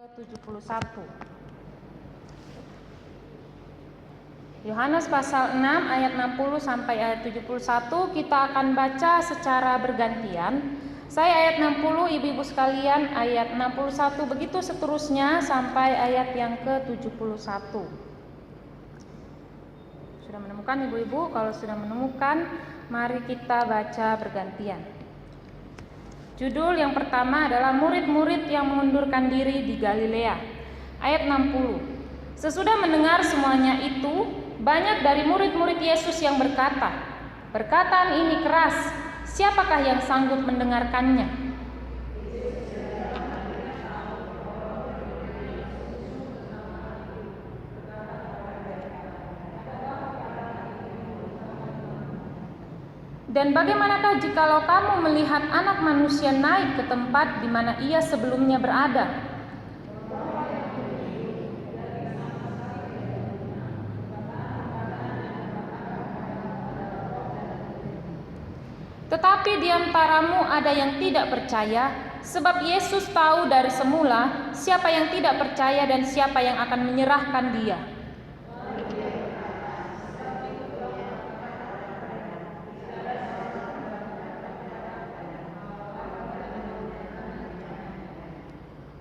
71. Yohanes pasal 6 ayat 60 sampai ayat 71 kita akan baca secara bergantian. Saya ayat 60, ibu-ibu sekalian ayat 61, begitu seterusnya sampai ayat yang ke-71. Sudah menemukan ibu-ibu? Kalau sudah menemukan, mari kita baca bergantian. Judul yang pertama adalah murid-murid yang mengundurkan diri di Galilea. Ayat 60. Sesudah mendengar semuanya itu, banyak dari murid-murid Yesus yang berkata, "Perkataan ini keras, siapakah yang sanggup mendengarkannya?" Dan bagaimanakah jikalau kamu melihat Anak Manusia naik ke tempat di mana ia sebelumnya berada? Tetapi di antaramu ada yang tidak percaya, sebab Yesus tahu dari semula siapa yang tidak percaya dan siapa yang akan menyerahkan dia.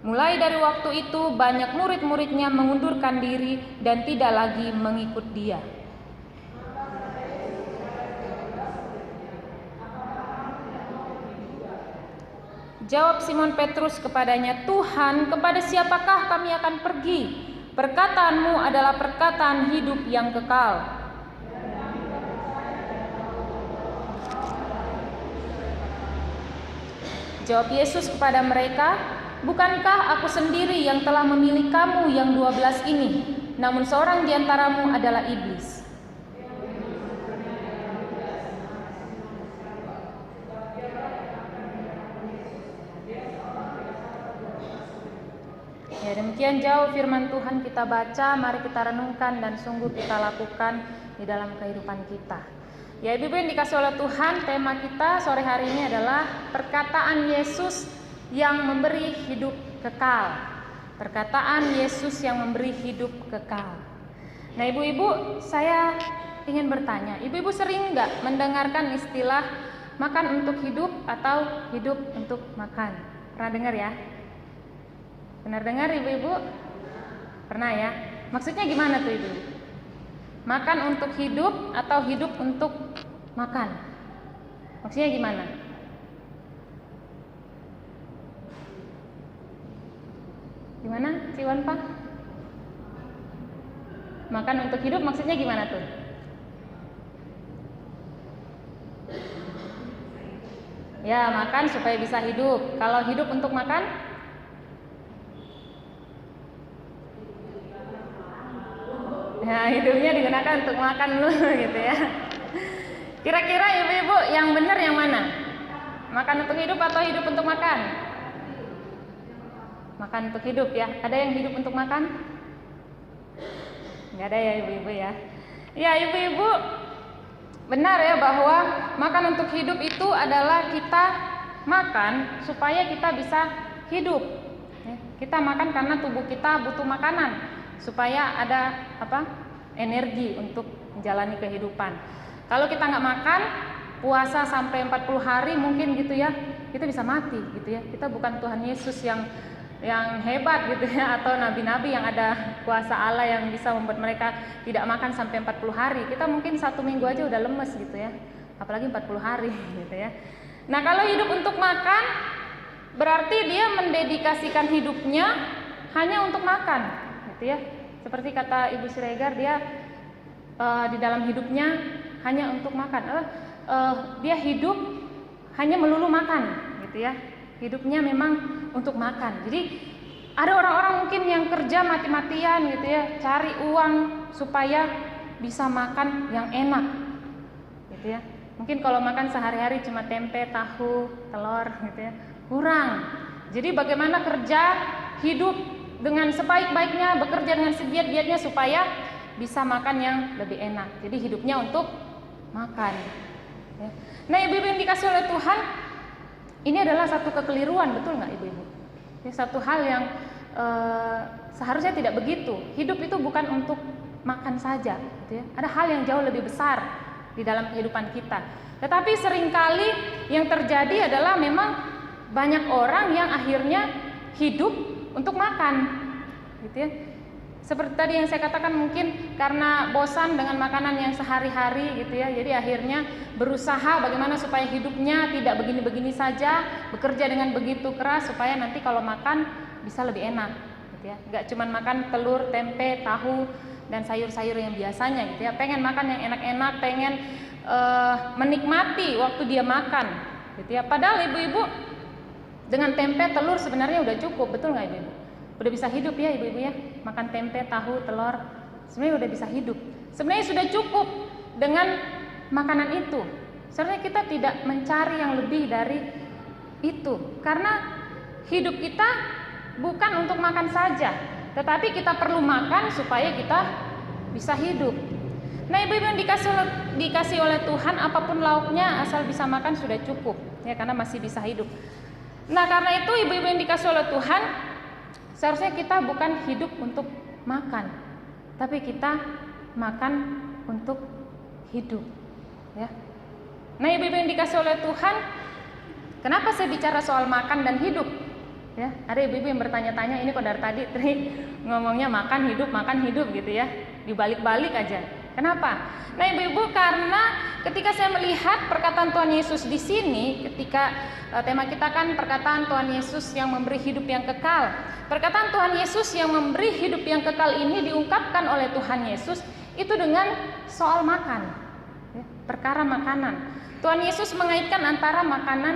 Mulai dari waktu itu banyak murid-muridnya mengundurkan diri dan tidak lagi mengikut dia. Jawab Simon Petrus kepadanya, "Tuhan, kepada siapakah kami akan pergi? Perkataanmu adalah perkataan hidup yang kekal." Jawab Yesus kepada mereka, "Bukankah aku sendiri yang telah memilih kamu yang 12 ini? Namun seorang di antaramu adalah iblis." Ya, demikian jauh firman Tuhan kita baca, mari kita renungkan dan sungguh kita lakukan di dalam kehidupan kita. Ya, ibu-ibu yang dikasih oleh Tuhan, tema kita sore hari ini adalah perkataan Yesus yang memberi hidup kekal. Perkataan Yesus yang memberi hidup kekal. Nah, ibu-ibu, saya ingin bertanya, ibu-ibu sering nggak mendengarkan istilah makan untuk hidup atau hidup untuk makan? Pernah dengar ya? Benar dengar ibu-ibu? Pernah ya? Maksudnya gimana tuh ibu? Makan untuk hidup atau hidup untuk makan? Maksudnya gimana? Gimana, Ciwan Pak? Makan untuk hidup maksudnya gimana tuh? Ya, makan supaya bisa hidup. Kalau hidup untuk makan? Ya, hidupnya digunakan untuk makan dulu gitu ya. Kira-kira ibu-ibu yang benar yang mana? Makan untuk hidup atau hidup untuk makan? Makan untuk hidup ya. Ada yang hidup untuk makan? Nggak ada ya ibu-ibu ya. Ya, ibu-ibu benar ya bahwa makan untuk hidup itu adalah kita makan supaya kita bisa hidup. Kita makan karena tubuh kita butuh makanan supaya ada energi untuk menjalani kehidupan. Kalau kita nggak makan, puasa sampai 40 hari mungkin gitu ya, kita bisa mati gitu ya. Kita bukan Tuhan Yesus yang hebat gitu ya, atau nabi-nabi yang ada kuasa Allah yang bisa membuat mereka tidak makan sampai 40 hari. Kita mungkin 1 minggu aja udah lemes gitu ya, apalagi 40 hari gitu ya. Nah, kalau hidup untuk makan berarti dia mendedikasikan hidupnya hanya untuk makan gitu ya. Seperti kata Ibu Siregar, dia di dalam hidupnya hanya untuk makan. Dia hidup hanya melulu makan gitu ya. Hidupnya memang untuk makan. Jadi ada orang-orang mungkin yang kerja mati-matian gitu ya, cari uang supaya bisa makan yang enak gitu ya. Mungkin kalau makan sehari-hari cuma tempe, tahu, telur gitu ya, kurang. Jadi bagaimana kerja, hidup dengan sebaik-baiknya, bekerja dengan segiat-giatnya supaya bisa makan yang lebih enak. Jadi hidupnya untuk makan. Nah, ibu-ibu yang dikasih oleh Tuhan, ini adalah satu kekeliruan, betul nggak ibu-ibu? Ini satu hal seharusnya tidak begitu. Hidup itu bukan untuk makan saja, gitu ya. Ada hal yang jauh lebih besar di dalam kehidupan kita. Tetapi seringkali yang terjadi adalah memang banyak orang yang akhirnya hidup untuk makan, gitu ya. Seperti tadi yang saya katakan, mungkin karena bosan dengan makanan yang sehari-hari, gitu ya. Jadi akhirnya berusaha bagaimana supaya hidupnya tidak begini-begini saja, bekerja dengan begitu keras supaya nanti kalau makan bisa lebih enak, gitu ya. Nggak cuma makan telur, tempe, tahu, dan sayur-sayur yang biasanya, gitu ya. Pengen makan yang enak-enak, pengen menikmati waktu dia makan, gitu ya. Padahal ibu-ibu dengan tempe, telur sebenarnya udah cukup, betul nggak ibu-ibu? Udah bisa hidup ya ibu-ibu ya, makan tempe, tahu, telur, sebenarnya udah bisa hidup. Sebenarnya sudah cukup dengan makanan itu. Sebenarnya kita tidak mencari yang lebih dari itu, karena hidup kita bukan untuk makan saja, tetapi kita perlu makan supaya kita bisa hidup. Nah, ibu-ibu yang dikasih oleh Tuhan, apapun lauknya asal bisa makan sudah cukup ya, karena masih bisa hidup. Nah, karena itu ibu-ibu yang dikasih oleh Tuhan, seharusnya kita bukan hidup untuk makan, tapi kita makan untuk hidup, ya. Nah, ibu-ibu yang dikasih oleh Tuhan, kenapa saya bicara soal makan dan hidup? Ya, ada ibu-ibu yang bertanya-tanya, ini kok dari tadi ngomongnya makan hidup gitu ya, dibalik-balik aja. Kenapa? Nah, ibu-ibu, karena ketika saya melihat perkataan Tuhan Yesus di sini, ketika tema kita kan perkataan Tuhan Yesus yang memberi hidup yang kekal. Perkataan Tuhan Yesus yang memberi hidup yang kekal ini diungkapkan oleh Tuhan Yesus itu dengan soal makan, ya, perkara makanan. Tuhan Yesus mengaitkan antara makanan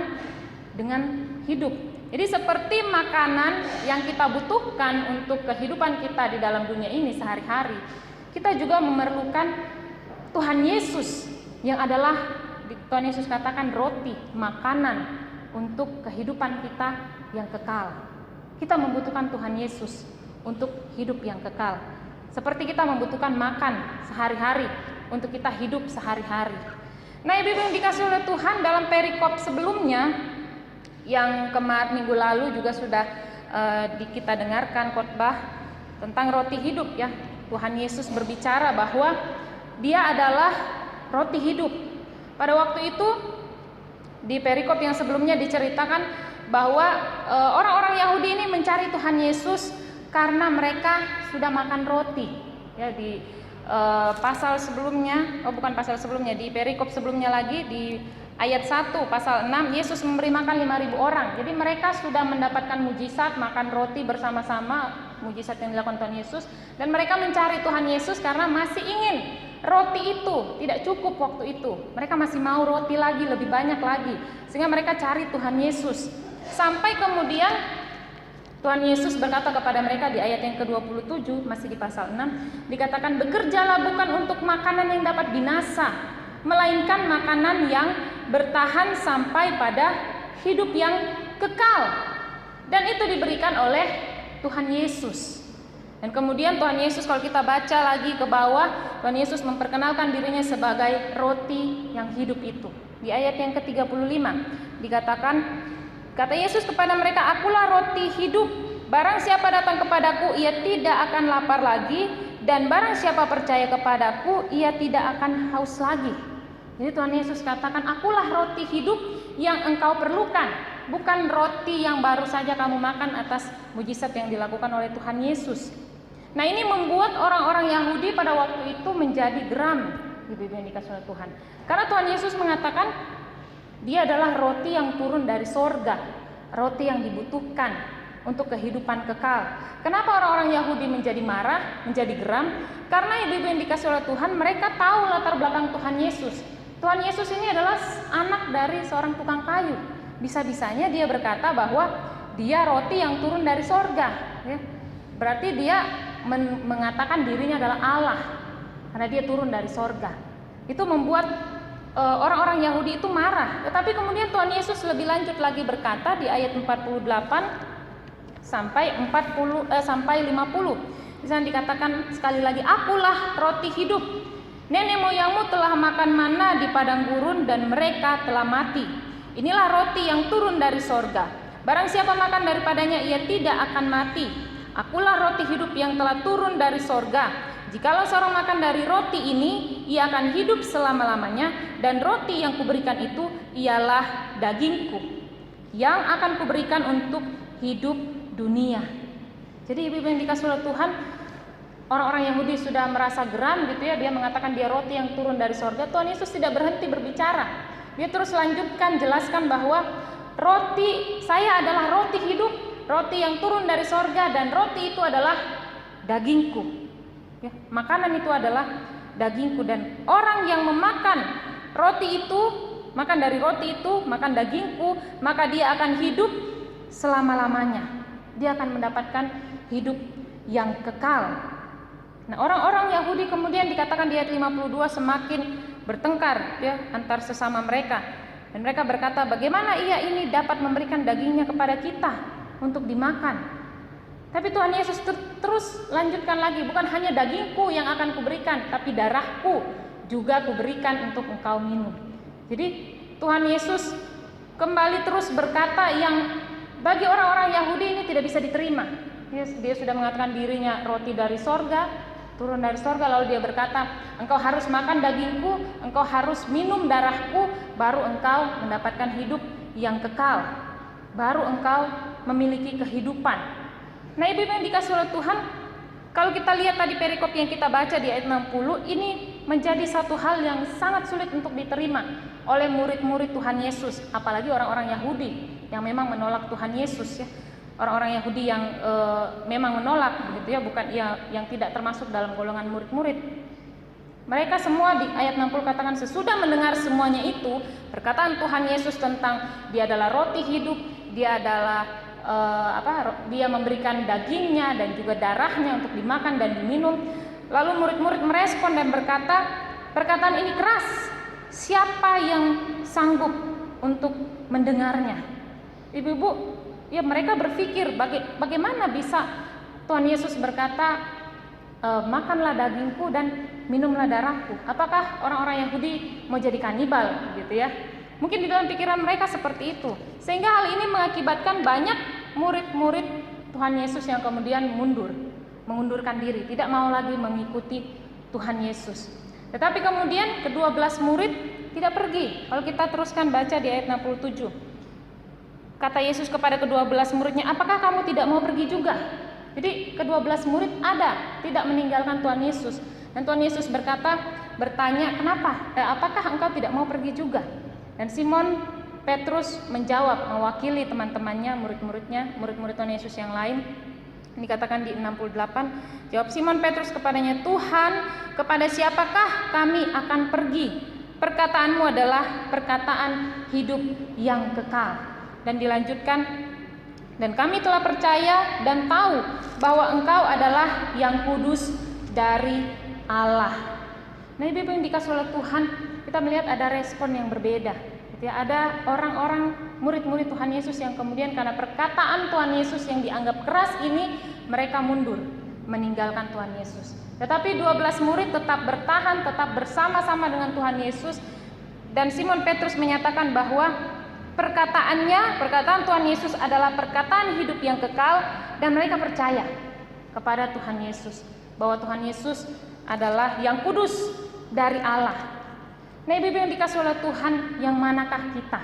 dengan hidup. Jadi seperti makanan yang kita butuhkan untuk kehidupan kita di dalam dunia ini sehari-hari, kita juga memerlukan Tuhan Yesus yang adalah, Tuhan Yesus katakan, roti, makanan untuk kehidupan kita yang kekal. Kita membutuhkan Tuhan Yesus untuk hidup yang kekal, seperti kita membutuhkan makan sehari-hari untuk kita hidup sehari-hari. Nah, ibu-ibu yang dikasih oleh Tuhan, dalam perikop sebelumnya yang minggu lalu juga sudah kita dengarkan khotbah tentang roti hidup, ya. Tuhan Yesus berbicara bahwa Dia adalah roti hidup. Pada waktu itu di perikop yang sebelumnya diceritakan bahwa orang-orang Yahudi ini mencari Tuhan Yesus karena mereka sudah makan roti. Ya, di pasal sebelumnya, di perikop sebelumnya lagi di ayat 1 pasal 6, Yesus memberi makan 5.000 orang. Jadi mereka sudah mendapatkan mujizat makan roti bersama-sama, mujizat yang dilakukan Tuhan Yesus, dan mereka mencari Tuhan Yesus karena masih ingin roti itu, tidak cukup waktu itu. Mereka masih mau roti lagi, lebih banyak lagi. Sehingga mereka cari Tuhan Yesus. Sampai kemudian Tuhan Yesus berkata kepada mereka di ayat yang ke-27, masih di pasal 6, dikatakan, bekerjalah bukan untuk makanan yang dapat binasa, melainkan makanan yang bertahan sampai pada hidup yang kekal. Dan itu diberikan oleh Tuhan Yesus. Dan kemudian Tuhan Yesus, kalau kita baca lagi ke bawah, Tuhan Yesus memperkenalkan dirinya sebagai roti yang hidup itu. Di ayat yang ke-35 dikatakan, kata Yesus kepada mereka, akulah roti hidup. Barang siapa datang kepadaku, ia tidak akan lapar lagi, dan barang siapa percaya kepadaku, ia tidak akan haus lagi. Jadi Tuhan Yesus katakan, akulah roti hidup yang engkau perlukan, bukan roti yang baru saja kamu makan atas mujizat yang dilakukan oleh Tuhan Yesus. Nah, ini membuat orang-orang Yahudi pada waktu itu menjadi geram, ibu-ibu yang dikasih oleh Tuhan. Karena Tuhan Yesus mengatakan, Dia adalah roti yang turun dari sorga, roti yang dibutuhkan untuk kehidupan kekal. Kenapa orang-orang Yahudi menjadi marah, menjadi geram? Karena ibu-ibu yang dikasih oleh Tuhan, mereka tahu latar belakang Tuhan Yesus. Tuhan Yesus ini adalah anak dari seorang tukang kayu. Bisa-bisanya dia berkata bahwa Dia roti yang turun dari sorga, ya. Berarti dia mengatakan dirinya adalah Allah karena dia turun dari sorga. Itu membuat orang-orang Yahudi itu marah. Tetapi kemudian Tuhan Yesus lebih lanjut lagi berkata di ayat 48 sampai 50. Di sana dikatakan sekali lagi, akulah roti hidup. Nenek moyangmu telah makan mana di padang gurun dan mereka telah mati. Inilah roti yang turun dari sorga. Barang siapa makan daripadanya ia tidak akan mati. Akulah roti hidup yang telah turun dari sorga. Jikalau seorang makan dari roti ini, ia akan hidup selama-lamanya, dan roti yang kuberikan itu ialah dagingku, yang akan kuberikan untuk hidup dunia. Jadi ibu-ibu yang dikasihi oleh Tuhan, orang-orang Yahudi sudah merasa geram gitu ya, dia mengatakan dia roti yang turun dari sorga. Tuhan Yesus tidak berhenti berbicara. Dia terus lanjutkan, jelaskan bahwa roti saya adalah roti hidup, roti yang turun dari sorga, dan roti itu adalah dagingku. Ya, makanan itu adalah dagingku, dan orang yang memakan roti itu, makan dari roti itu, makan dagingku, maka dia akan hidup selama-lamanya. Dia akan mendapatkan hidup yang kekal. Nah, orang-orang Yahudi kemudian dikatakan di ayat 52 semakin bertengkar ya antar sesama mereka. Dan mereka berkata, bagaimana ia ini dapat memberikan dagingnya kepada kita untuk dimakan? Tapi Tuhan Yesus terus lanjutkan lagi, bukan hanya dagingku yang akan kuberikan, tapi darahku juga kuberikan untuk engkau minum. Jadi Tuhan Yesus kembali terus berkata yang bagi orang-orang Yahudi ini tidak bisa diterima. Dia sudah mengatakan dirinya roti dari sorga, turun dari sorga, lalu dia berkata, engkau harus makan dagingku, engkau harus minum darahku, baru engkau mendapatkan hidup yang kekal, baru engkau memiliki kehidupan. Nah, ibu-ibu yang dikasihi oleh Tuhan, kalau kita lihat tadi perikop yang kita baca di ayat 60, ini menjadi satu hal yang sangat sulit untuk diterima oleh murid-murid Tuhan Yesus, apalagi orang-orang Yahudi yang memang menolak Tuhan Yesus ya. Orang-orang Yahudi yang memang menolak gitu ya, bukan yang tidak termasuk dalam golongan murid-murid. Mereka semua di ayat 60 katakan, sesudah mendengar semuanya itu, perkataan Tuhan Yesus tentang dia adalah roti hidup, dia adalah dia memberikan dagingnya dan juga darahnya untuk dimakan dan diminum. Lalu murid-murid merespon dan berkata, perkataan ini keras, siapa yang sanggup untuk mendengarnya? Ibu-ibu, ya mereka berpikir bagaimana bisa Tuhan Yesus berkata, makanlah dagingku dan minumlah darahku. Apakah orang-orang Yahudi mau jadi kanibal gitu ya? Mungkin di dalam pikiran mereka seperti itu. Sehingga hal ini mengakibatkan banyak murid-murid Tuhan Yesus yang kemudian mengundurkan diri, tidak mau lagi mengikuti Tuhan Yesus. Tetapi kemudian ke-12 murid tidak pergi. Kalau kita teruskan baca di ayat 67. Kata Yesus kepada ke-12 muridnya, apakah kamu tidak mau pergi juga? Jadi ke-12 murid ada, tidak meninggalkan Tuhan Yesus. Dan Tuhan Yesus bertanya, kenapa? Apakah engkau tidak mau pergi juga? Dan Simon Petrus menjawab, mewakili teman-temannya, murid-murid Tuhan Yesus yang lain. Dikatakan di 68, jawab Simon Petrus kepadanya, Tuhan, kepada siapakah kami akan pergi? Perkataanmu adalah perkataan hidup yang kekal. Dan dilanjutkan, dan kami telah percaya dan tahu bahwa engkau adalah yang kudus dari Allah. Nah, ibu-ibu yang dikasihi oleh Tuhan, kita melihat ada respon yang berbeda. Ya, ada orang-orang murid-murid Tuhan Yesus yang kemudian karena perkataan Tuhan Yesus yang dianggap keras ini, mereka mundur, meninggalkan Tuhan Yesus. Tetapi 12 murid tetap bertahan, tetap bersama-sama dengan Tuhan Yesus. Dan Simon Petrus menyatakan bahwa perkataan Tuhan Yesus adalah perkataan hidup yang kekal, dan mereka percaya kepada Tuhan Yesus, bahwa Tuhan Yesus adalah yang kudus dari Allah. Nah, ibu-ibu yang dikasihi oleh Tuhan, yang manakah kita?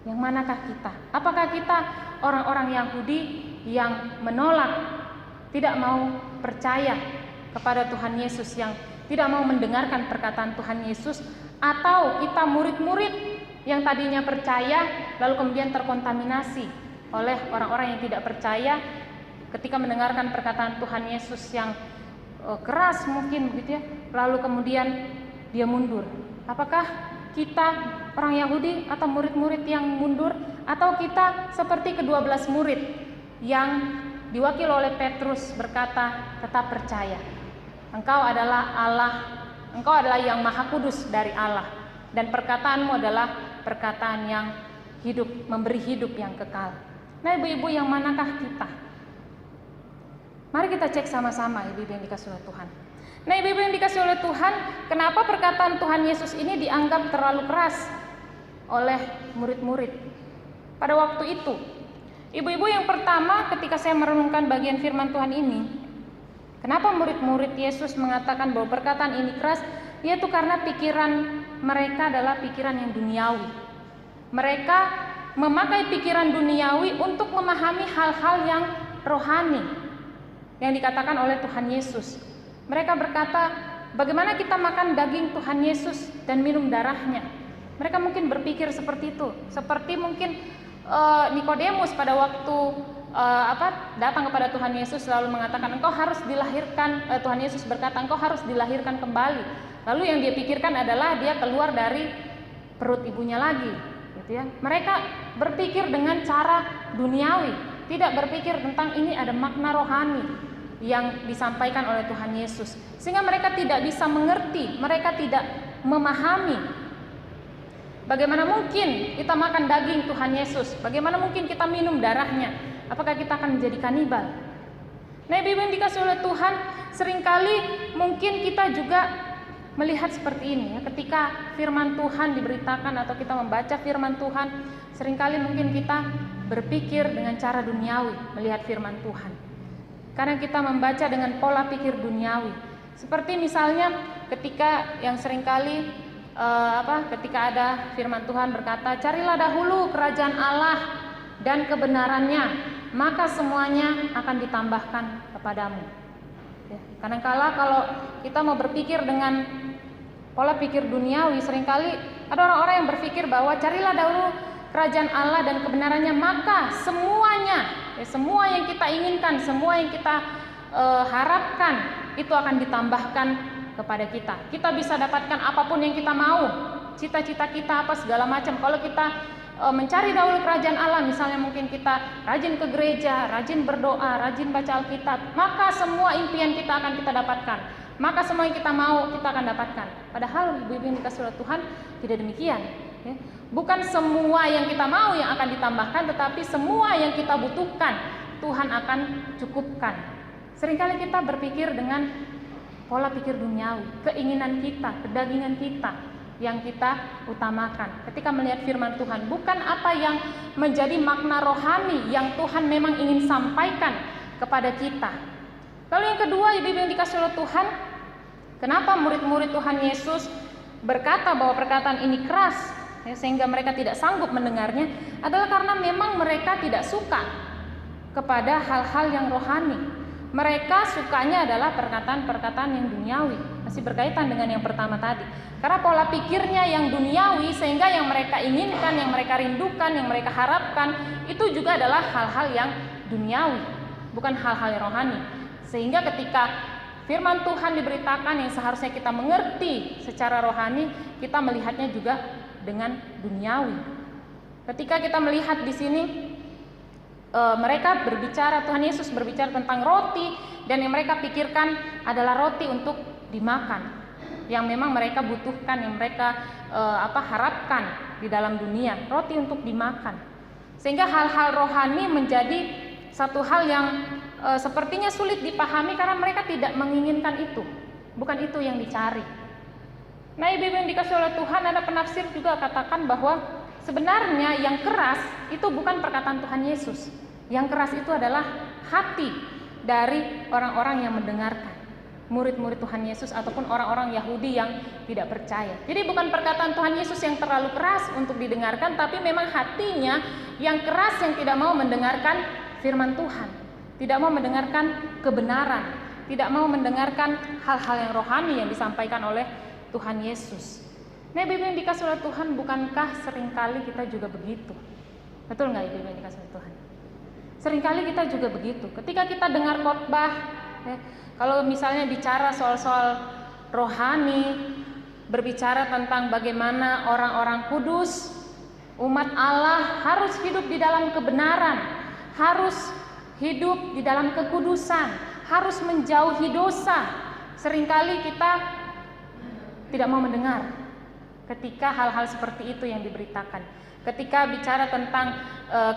Yang manakah kita? Apakah kita orang-orang Yahudi yang menolak, tidak mau percaya kepada Tuhan Yesus, yang tidak mau mendengarkan perkataan Tuhan Yesus, atau kita murid-murid yang tadinya percaya lalu kemudian terkontaminasi oleh orang-orang yang tidak percaya ketika mendengarkan perkataan Tuhan Yesus yang keras mungkin begitu ya, lalu kemudian dia mundur. Apakah kita orang Yahudi atau murid-murid yang mundur, atau kita seperti ke-12 murid yang diwakili oleh Petrus berkata, tetap percaya, engkau adalah Allah, engkau adalah yang maha kudus dari Allah, dan perkataanmu adalah perkataan yang hidup, memberi hidup yang kekal. Nah, ibu-ibu, yang manakah kita? Mari kita cek sama-sama, ibu-ibu yang dikasihi oleh Tuhan. Nah, ibu-ibu yang dikasihi oleh Tuhan, kenapa perkataan Tuhan Yesus ini dianggap terlalu keras oleh murid-murid pada waktu itu? Ibu-ibu, yang pertama ketika saya merenungkan bagian firman Tuhan ini, kenapa murid-murid Yesus mengatakan bahwa perkataan ini keras? Yaitu karena pikiran mereka adalah pikiran yang duniawi. Mereka memakai pikiran duniawi untuk memahami hal-hal yang rohani yang dikatakan oleh Tuhan Yesus. Mereka berkata, bagaimana kita makan daging Tuhan Yesus dan minum darahnya? Mereka mungkin berpikir seperti itu. Seperti mungkin Nikodemus pada waktu datang kepada Tuhan Yesus lalu mengatakan, engkau harus dilahirkan. Tuhan Yesus berkata, engkau harus dilahirkan kembali. Lalu yang dia pikirkan adalah dia keluar dari perut ibunya lagi, gitu ya. Mereka berpikir dengan cara duniawi, tidak berpikir tentang ini ada makna rohani yang disampaikan oleh Tuhan Yesus, sehingga mereka tidak bisa mengerti, mereka tidak memahami. Bagaimana mungkin kita makan daging Tuhan Yesus? Bagaimana mungkin kita minum darahnya? Apakah kita akan menjadi kanibal? Nah, Ibu yang dikasihi oleh Tuhan, seringkali mungkin kita juga melihat seperti ini ya. Ketika firman Tuhan diberitakan atau kita membaca firman Tuhan, seringkali mungkin kita berpikir dengan cara duniawi melihat firman Tuhan. Karena kita membaca dengan pola pikir duniawi. Seperti misalnya ketika yang seringkali ketika ada firman Tuhan berkata, carilah dahulu kerajaan Allah dan kebenarannya, maka semuanya akan ditambahkan kepadamu. Ya, kadang-kala kalau kita mau berpikir dengan pola pikir duniawi, seringkali ada orang-orang yang berpikir bahwa carilah dahulu kerajaan Allah dan kebenarannya, maka semuanya, semua yang kita inginkan, semua yang kita harapkan itu akan ditambahkan kepada kita. Kita bisa dapatkan apapun yang kita mau, cita-cita kita apa segala macam. Kalau kita mencari dahulu kerajaan Allah, misalnya mungkin kita rajin ke gereja, rajin berdoa, rajin baca Alkitab, maka semua impian kita akan kita dapatkan. Maka semua yang kita mau kita akan dapatkan. Padahal ibu-ibu yang dikasihi oleh Tuhan tidak demikian. Ya. Bukan semua yang kita mau yang akan ditambahkan, tetapi semua yang kita butuhkan Tuhan akan cukupkan. Seringkali kita berpikir dengan pola pikir duniawi, keinginan kita, kedagingan kita yang kita utamakan ketika melihat firman Tuhan, bukan apa yang menjadi makna rohani yang Tuhan memang ingin sampaikan kepada kita. Lalu yang kedua, ibu-ibu yang dikasihi oleh Tuhan, kenapa murid-murid Tuhan Yesus berkata bahwa perkataan ini keras ya, sehingga mereka tidak sanggup mendengarnya, adalah karena memang mereka tidak suka kepada hal-hal yang rohani. Mereka sukanya adalah perkataan-perkataan yang duniawi. Masih berkaitan dengan yang pertama tadi. Karena pola pikirnya yang duniawi, sehingga yang mereka inginkan, yang mereka rindukan, yang mereka harapkan, itu juga adalah hal-hal yang duniawi, bukan hal-hal yang rohani. Sehingga ketika firman Tuhan diberitakan yang seharusnya kita mengerti secara rohani, kita melihatnya juga dengan duniawi. Ketika kita melihat di sini, mereka berbicara, Tuhan Yesus berbicara tentang roti, dan yang mereka pikirkan adalah roti untuk dimakan, yang memang mereka butuhkan, yang mereka harapkan di dalam dunia, roti untuk dimakan. Sehingga hal-hal rohani menjadi satu hal yang sepertinya sulit dipahami karena mereka tidak menginginkan itu, bukan itu yang dicari. Nah, ibu-ibu yang dikasihi oleh Tuhan, ada penafsir juga katakan bahwa sebenarnya yang keras itu bukan perkataan Tuhan Yesus. Yang keras itu adalah hati dari orang-orang yang mendengarkan, murid-murid Tuhan Yesus ataupun orang-orang Yahudi yang tidak percaya. Jadi bukan perkataan Tuhan Yesus yang terlalu keras untuk didengarkan, tapi memang hatinya yang keras, yang tidak mau mendengarkan firman Tuhan, tidak mau mendengarkan kebenaran, tidak mau mendengarkan hal-hal yang rohani yang disampaikan oleh Tuhan Yesus. Nah, ibu yang dikasihi oleh Tuhan, bukankah seringkali kita juga begitu? Betul nggak ibu yang dikasihi oleh Tuhan? Seringkali kita juga begitu. Ketika kita dengar khotbah, ya, kalau misalnya bicara soal-soal rohani, berbicara tentang bagaimana orang-orang kudus, umat Allah harus hidup di dalam kebenaran, harus hidup di dalam kekudusan, harus menjauhi dosa. Seringkali kita tidak mau mendengar ketika hal-hal seperti itu yang diberitakan. Ketika bicara tentang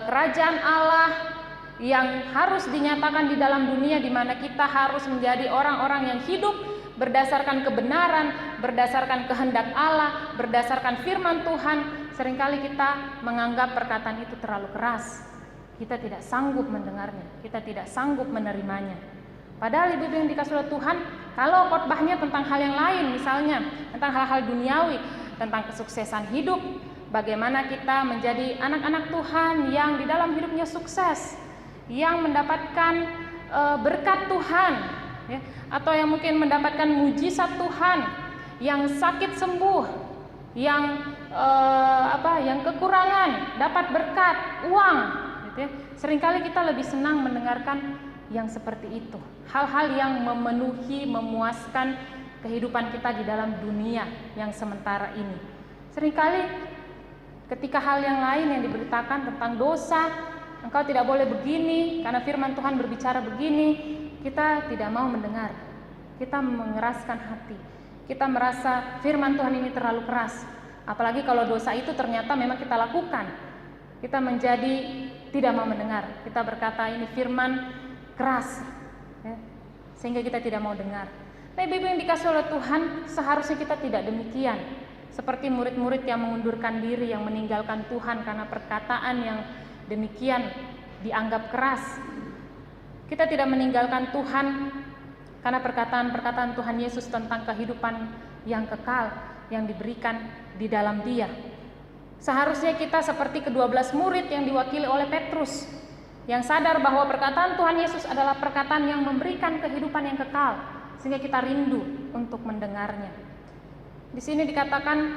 kerajaan Allah yang harus dinyatakan di dalam dunia, di mana kita harus menjadi orang-orang yang hidup berdasarkan kebenaran, berdasarkan kehendak Allah, berdasarkan firman Tuhan, seringkali kita menganggap perkataan itu terlalu keras. kita tidak sanggup mendengarnya, kita tidak sanggup menerimanya. Padahal ibu-ibu yang dikasihi oleh Tuhan, kalau khotbahnya tentang hal yang lain, misalnya tentang hal-hal duniawi, tentang kesuksesan hidup, bagaimana kita menjadi anak-anak Tuhan yang di dalam hidupnya sukses, yang mendapatkan berkat Tuhan, ya, atau yang mungkin mendapatkan mujizat Tuhan, yang sakit sembuh, yang yang kekurangan dapat berkat uang, gitu ya. Seringkali kita lebih senang mendengarkan yang seperti itu, hal-hal yang memenuhi, memuaskan kehidupan kita di dalam dunia yang sementara ini. Seringkali ketika hal yang lain yang diberitakan tentang dosa, engkau tidak boleh begini karena firman Tuhan berbicara begini, kita tidak mau mendengar. Kita mengeraskan hati, kita merasa firman Tuhan ini terlalu keras. Apalagi kalau dosa itu ternyata memang kita lakukan, kita menjadi tidak mau mendengar. Kita berkata ini firman keras, ya, sehingga kita tidak mau dengar. Nah, ibu-ibu yang dikasihi oleh Tuhan, seharusnya kita tidak demikian. Seperti murid-murid yang mengundurkan diri, yang meninggalkan Tuhan karena perkataan yang demikian dianggap keras. Kita tidak meninggalkan Tuhan karena perkataan-perkataan Tuhan Yesus tentang kehidupan yang kekal yang diberikan di dalam Dia. Seharusnya kita seperti ke-12 murid yang diwakili oleh Petrus, yang sadar bahwa perkataan Tuhan Yesus adalah perkataan yang memberikan kehidupan yang kekal, sehingga kita rindu untuk mendengarnya. Di sini dikatakan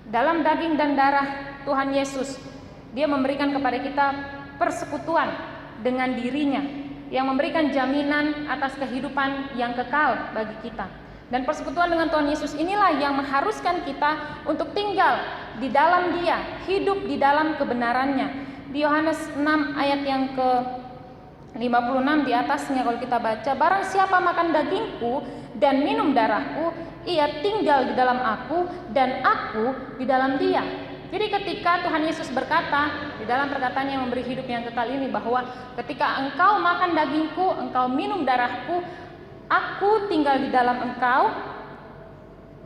dalam daging dan darah Tuhan Yesus, Dia memberikan kepada kita persekutuan dengan dirinya, yang memberikan jaminan atas kehidupan yang kekal bagi kita. Dan persekutuan dengan Tuhan Yesus inilah yang mengharuskan kita untuk tinggal di dalam Dia, hidup di dalam kebenarannya. Di Yohanes 6 ayat yang ke-56 di atasnya kalau kita baca, barang siapa makan dagingku dan minum darahku, ia tinggal di dalam aku dan aku di dalam dia. Jadi ketika Tuhan Yesus berkata di dalam perkataannya yang memberi hidup yang kekal ini, bahwa ketika engkau makan dagingku, engkau minum darahku, aku tinggal di dalam engkau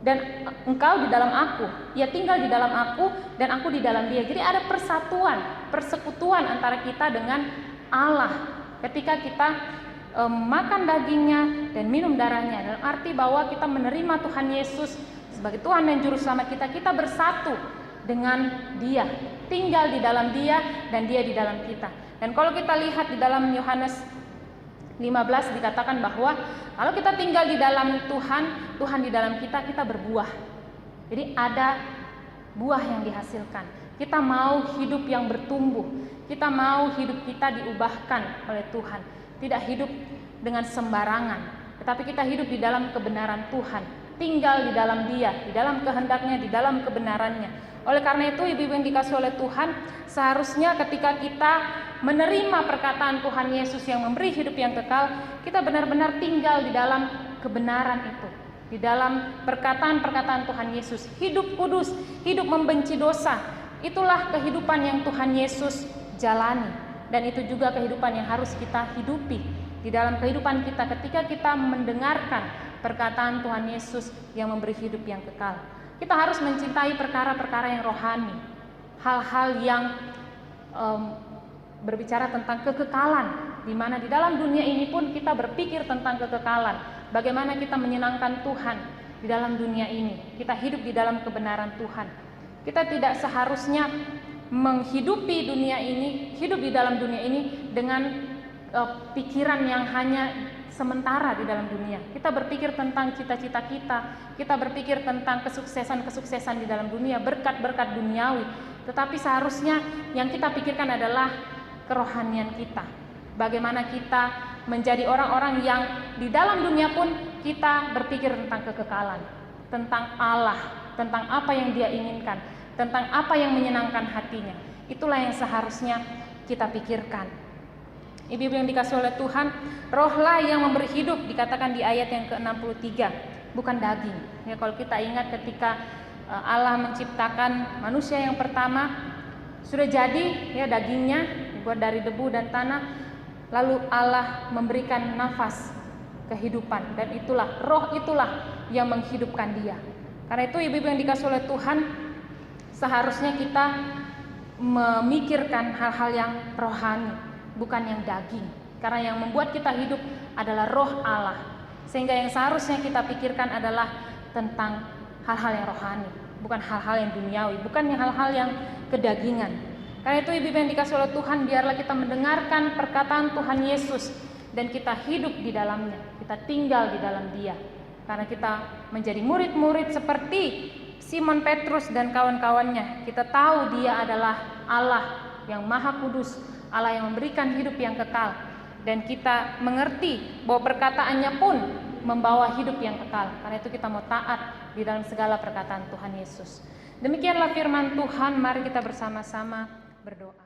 dan engkau di dalam aku, ia tinggal di dalam aku dan aku di dalam dia. Jadi ada persatuan, persekutuan antara kita dengan Allah ketika kita makan dagingnya dan minum darahnya, dalam arti bahwa kita menerima Tuhan Yesus sebagai Tuhan dan Juru Selamat kita. Kita bersatu dengan Dia, tinggal di dalam Dia dan Dia di dalam kita. Dan kalau kita lihat di dalam Yohanes 15 dikatakan bahwa kalau kita tinggal di dalam Tuhan, Tuhan di dalam kita, kita berbuah. Jadi ada buah yang dihasilkan. Kita mau hidup yang bertumbuh. Kita mau hidup kita diubahkan oleh Tuhan. Tidak hidup dengan sembarangan, tetapi kita hidup di dalam kebenaran Tuhan. Tinggal di dalam Dia, di dalam kehendaknya, di dalam kebenarannya. Oleh karena itu, ibu-ibu yang dikasihi oleh Tuhan, seharusnya ketika kita menerima perkataan Tuhan Yesus yang memberi hidup yang kekal, kita benar-benar tinggal di dalam kebenaran itu, di dalam perkataan-perkataan Tuhan Yesus. Hidup kudus, hidup membenci dosa, itulah kehidupan yang Tuhan Yesus jalani. Dan itu juga kehidupan yang harus kita hidupi di dalam kehidupan kita ketika kita mendengarkan perkataan Tuhan Yesus yang memberi hidup yang kekal. Kita harus mencintai perkara-perkara yang rohani, hal-hal yang berbicara tentang kekekalan, di mana di dalam dunia ini pun kita berpikir tentang kekekalan. Bagaimana kita menyenangkan Tuhan di dalam dunia ini, kita hidup di dalam kebenaran Tuhan. Kita tidak seharusnya menghidupi dunia ini, hidup di dalam dunia ini dengan pikiran yang hanya sementara di dalam dunia. Kita berpikir tentang cita-cita kita berpikir tentang kesuksesan-kesuksesan di dalam dunia, berkat-berkat duniawi. Tetapi seharusnya yang kita pikirkan adalah kerohanian kita. Bagaimana kita menjadi orang-orang yang di dalam dunia pun kita berpikir tentang kekekalan, tentang Allah, tentang apa yang Dia inginkan, tentang apa yang menyenangkan hatinya. Itulah yang seharusnya kita pikirkan. Ibu-ibu yang dikasihi oleh Tuhan, rohlah yang memberi hidup, dikatakan di ayat yang ke-63, bukan daging. Ya, kalau kita ingat ketika Allah menciptakan manusia yang pertama, sudah jadi ya dagingnya dibuat dari debu dan tanah, lalu Allah memberikan nafas kehidupan, dan itulah roh itulah yang menghidupkan dia. Karena itu ibu-ibu yang dikasihi oleh Tuhan, seharusnya kita memikirkan hal-hal yang rohani, bukan yang daging. Karena yang membuat kita hidup adalah roh Allah. Sehingga yang seharusnya kita pikirkan adalah tentang hal-hal yang rohani, bukan hal-hal yang duniawi, bukan hal-hal yang kedagingan. Karena itu ibu-ibu yang dikasih oleh Tuhan, biarlah kita mendengarkan perkataan Tuhan Yesus dan kita hidup di dalamnya, kita tinggal di dalam Dia. Karena kita menjadi murid-murid seperti Simon Petrus dan kawan-kawannya. Kita tahu Dia adalah Allah yang Maha Kudus, Allah yang memberikan hidup yang kekal. Dan kita mengerti bahwa perkataannya pun membawa hidup yang kekal. Karena itu kita mau taat di dalam segala perkataan Tuhan Yesus. Demikianlah firman Tuhan, mari kita bersama-sama berdoa.